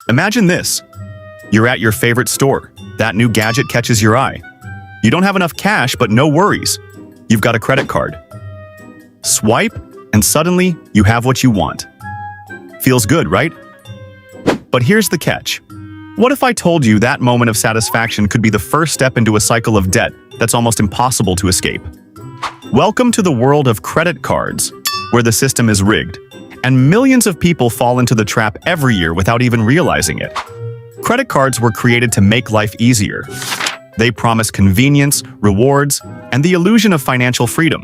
Imagine this. You're at your favorite store. That new gadget catches your eye. You don't have enough cash, but no worries. You've got a credit card. Swipe, and suddenly you have what you want. Feels good, right? But here's the catch. What if I told you that moment of satisfaction could be the first step into a cycle of debt that's almost impossible to escape? Welcome to the world of credit cards, where the system is rigged, and millions of people fall into the trap every year without even realizing it. Credit cards were created to make life easier. They promise convenience, rewards, and the illusion of financial freedom.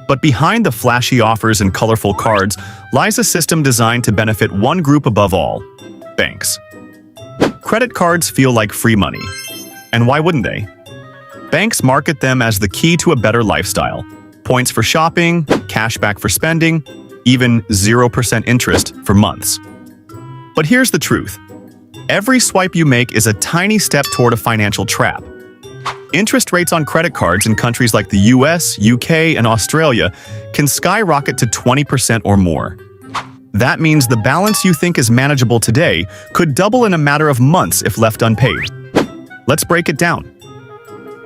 But behind the flashy offers and colorful cards lies a system designed to benefit one group above all: banks. Credit cards feel like free money. And why wouldn't they? Banks market them as the key to a better lifestyle. Points for shopping, cashback for spending, even 0% interest for months. But here's the truth. Every swipe you make is a tiny step toward a financial trap. Interest rates on credit cards in countries like the US, UK, and Australia can skyrocket to 20% or more. That means the balance you think is manageable today could double in a matter of months if left unpaid. Let's break it down.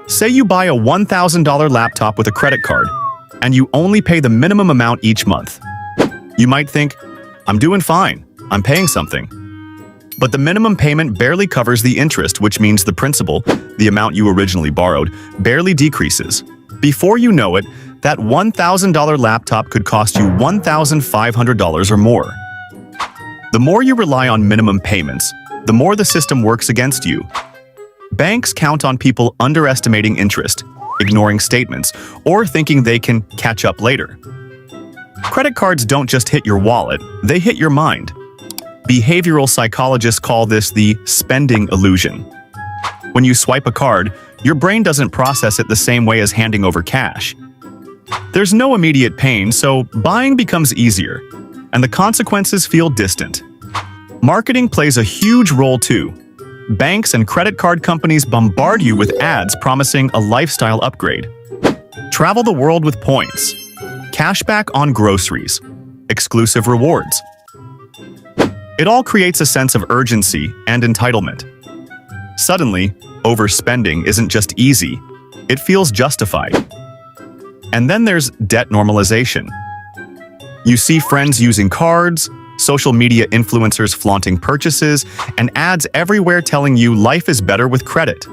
Say you buy a $1,000 laptop with a credit card, and you only pay the minimum amount each month. You might think, I'm doing fine, I'm paying something. But the minimum payment barely covers the interest, which means the principal, the amount you originally borrowed, barely decreases. Before you know it, that $1,000 laptop could cost you $1,500 or more. The more you rely on minimum payments, the more the system works against you. Banks count on people underestimating interest, ignoring statements, or thinking they can catch up later. Credit cards don't just hit your wallet, they hit your mind. Behavioral psychologists call this the spending illusion. When you swipe a card, your brain doesn't process it the same way as handing over cash. There's no immediate pain, so buying becomes easier, and the consequences feel distant. Marketing plays a huge role too. Banks and credit card companies bombard you with ads promising a lifestyle upgrade. Travel the world with points, cashback on groceries, exclusive rewards. It all creates a sense of urgency and entitlement. Suddenly, overspending isn't just easy, it feels justified. And then there's debt normalization. You see friends using cards, social media influencers flaunting purchases, and ads everywhere telling you life is better with credit.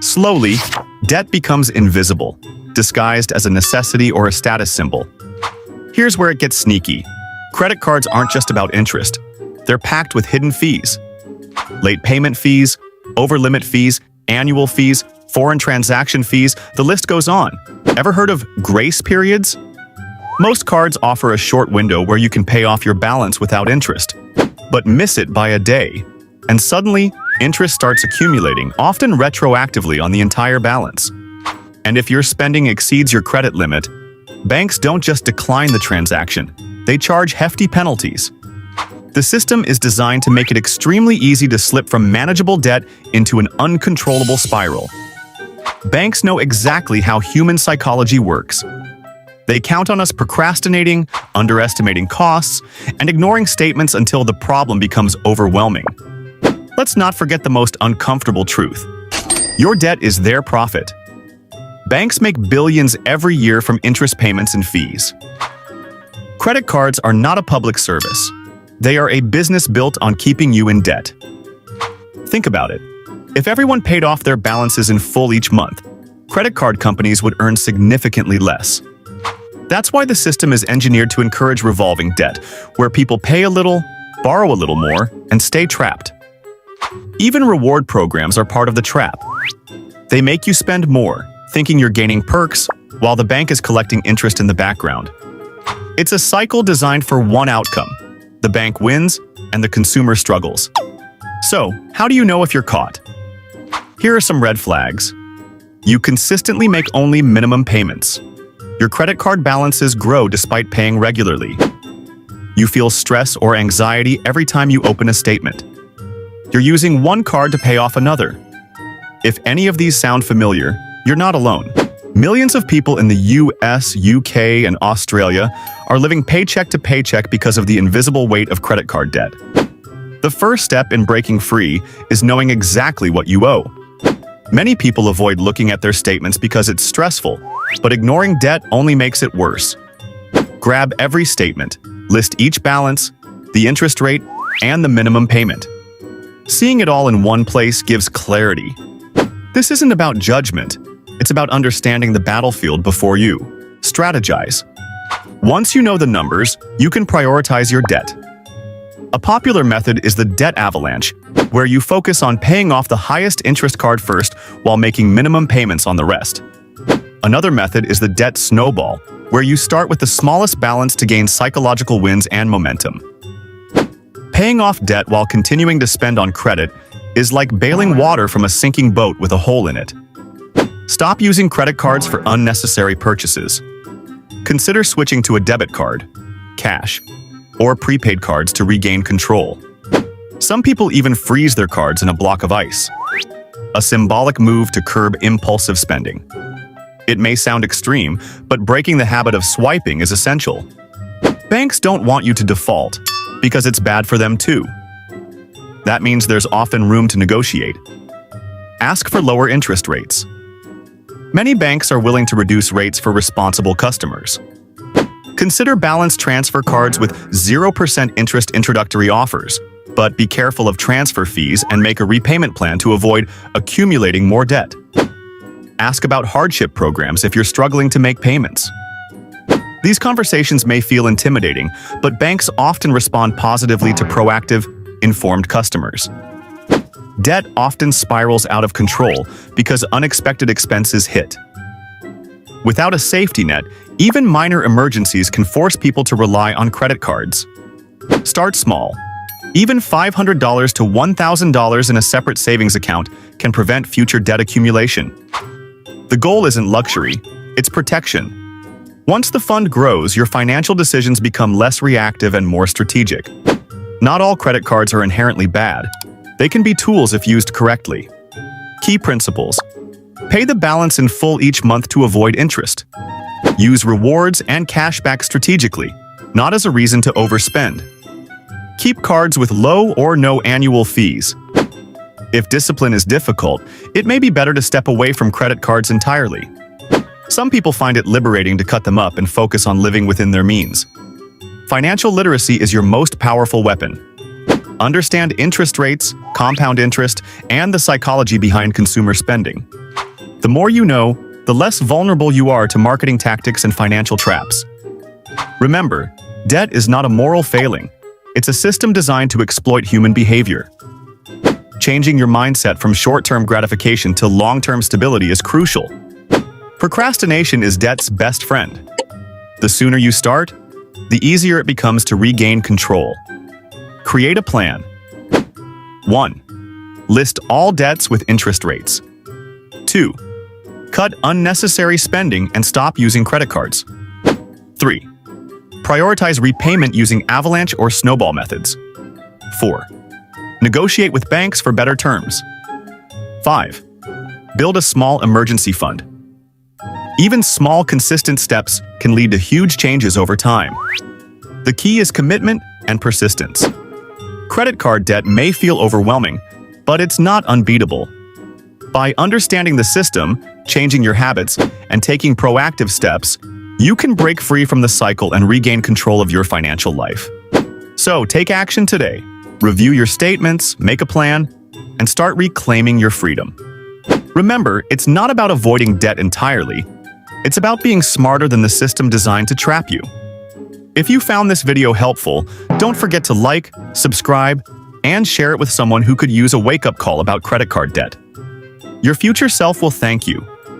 Slowly, debt becomes invisible, disguised as a necessity or a status symbol. Here's where it gets sneaky. Credit cards aren't just about interest. They're packed with hidden fees. Late payment fees, over-limit fees, annual fees, foreign transaction fees, the list goes on. Ever heard of grace periods? Most cards offer a short window where you can pay off your balance without interest, but miss it by a day, and suddenly, interest starts accumulating, often retroactively on the entire balance. And if your spending exceeds your credit limit, banks don't just decline the transaction, they charge hefty penalties. The system is designed to make it extremely easy to slip from manageable debt into an uncontrollable spiral. Banks know exactly how human psychology works. They count on us procrastinating, underestimating costs, and ignoring statements until the problem becomes overwhelming. Let's not forget the most uncomfortable truth. Your debt is their profit. Banks make billions every year from interest payments and fees. Credit cards are not a public service. They are a business built on keeping you in debt. Think about it. If everyone paid off their balances in full each month, credit card companies would earn significantly less. That's why the system is engineered to encourage revolving debt, where people pay a little, borrow a little more, and stay trapped. Even reward programs are part of the trap. They make you spend more, thinking you're gaining perks, while the bank is collecting interest in the background. It's a cycle designed for one outcome. The bank wins, and the consumer struggles. So, how do you know if you're caught? Here are some red flags. You consistently make only minimum payments. Your credit card balances grow despite paying regularly. You feel stress or anxiety every time you open a statement. You're using one card to pay off another. If any of these sound familiar, you're not alone. Millions of people in the US, UK, and Australia are living paycheck to paycheck because of the invisible weight of credit card debt. The first step in breaking free is knowing exactly what you owe. Many people avoid looking at their statements because it's stressful, but ignoring debt only makes it worse. Grab every statement, list each balance, the interest rate, and the minimum payment. Seeing it all in one place gives clarity. This isn't about judgment, it's about understanding the battlefield before you. Strategize. Once you know the numbers, you can prioritize your debt. A popular method is the debt avalanche, where you focus on paying off the highest interest card first while making minimum payments on the rest. Another method is the debt snowball, where you start with the smallest balance to gain psychological wins and momentum. Paying off debt while continuing to spend on credit is like bailing water from a sinking boat with a hole in it. Stop using credit cards for unnecessary purchases. Consider switching to a debit card, cash, or prepaid cards to regain control. Some people even freeze their cards in a block of ice, a symbolic move to curb impulsive spending. It may sound extreme, but breaking the habit of swiping is essential. Banks don't want you to default, because it's bad for them too. That means there's often room to negotiate. Ask for lower interest rates. Many banks are willing to reduce rates for responsible customers. Consider balance transfer cards with 0% interest introductory offers, but be careful of transfer fees and make a repayment plan to avoid accumulating more debt. Ask about hardship programs if you're struggling to make payments. These conversations may feel intimidating, but banks often respond positively to proactive, informed customers. Debt often spirals out of control because unexpected expenses hit. Without a safety net, even minor emergencies can force people to rely on credit cards. Start small. Even $500 to $1,000 in a separate savings account can prevent future debt accumulation. The goal isn't luxury, it's protection. Once the fund grows, your financial decisions become less reactive and more strategic. Not all credit cards are inherently bad. They can be tools if used correctly. Key principles. Pay the balance in full each month to avoid interest. Use rewards and cashback strategically, not as a reason to overspend. Keep cards with low or no annual fees. If discipline is difficult, it may be better to step away from credit cards entirely. Some people find it liberating to cut them up and focus on living within their means. Financial literacy is your most powerful weapon. Understand interest rates, compound interest, and the psychology behind consumer spending. The more you know, the less vulnerable you are to marketing tactics and financial traps. Remember, debt is not a moral failing. It's a system designed to exploit human behavior. Changing your mindset from short-term gratification to long-term stability is crucial. Procrastination is debt's best friend. The sooner you start, the easier it becomes to regain control. Create a plan. 1. List all debts with interest rates. 2. Cut unnecessary spending and stop using credit cards. 3. Prioritize repayment using avalanche or snowball methods. 4. Negotiate with banks for better terms. 5. Build a small emergency fund. Even small, consistent steps can lead to huge changes over time. The key is commitment and persistence. Credit card debt may feel overwhelming, but it's not unbeatable. By understanding the system, changing your habits, and taking proactive steps, you can break free from the cycle and regain control of your financial life. So, take action today. Review your statements, make a plan, and start reclaiming your freedom. Remember, it's not about avoiding debt entirely. It's about being smarter than the system designed to trap you. If you found this video helpful, don't forget to like, subscribe, and share it with someone who could use a wake-up call about credit card debt. Your future self will thank you.